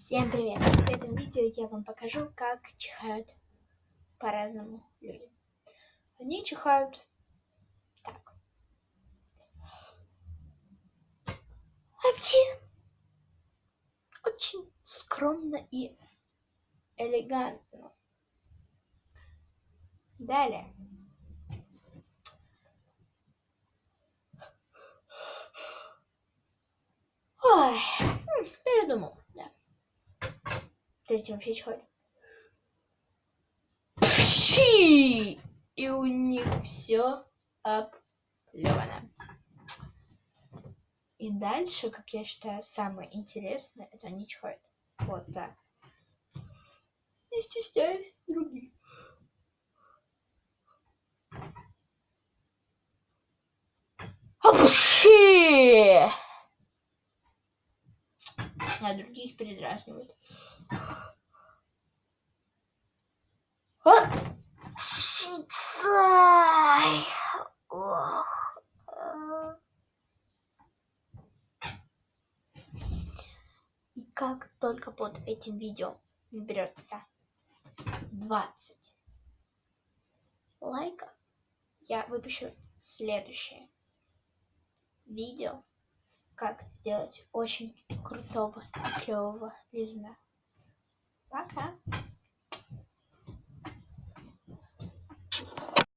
Всем привет! В этом видео я вам покажу, как чихают по-разному люди. Они чихают так. Вообще очень скромно и элегантно. Далее. Ой, передумал, да. Третий вообще чихают. Пши! И у них все оплевано. И дальше, как я считаю, самое интересное, это они чихают вот так. Не стесняясь других. Апши! А других передразнивают. И как только под этим видео наберется 20 лайков, я выпущу следующее видео, как сделать очень крутого и клевого лизуна. Пока!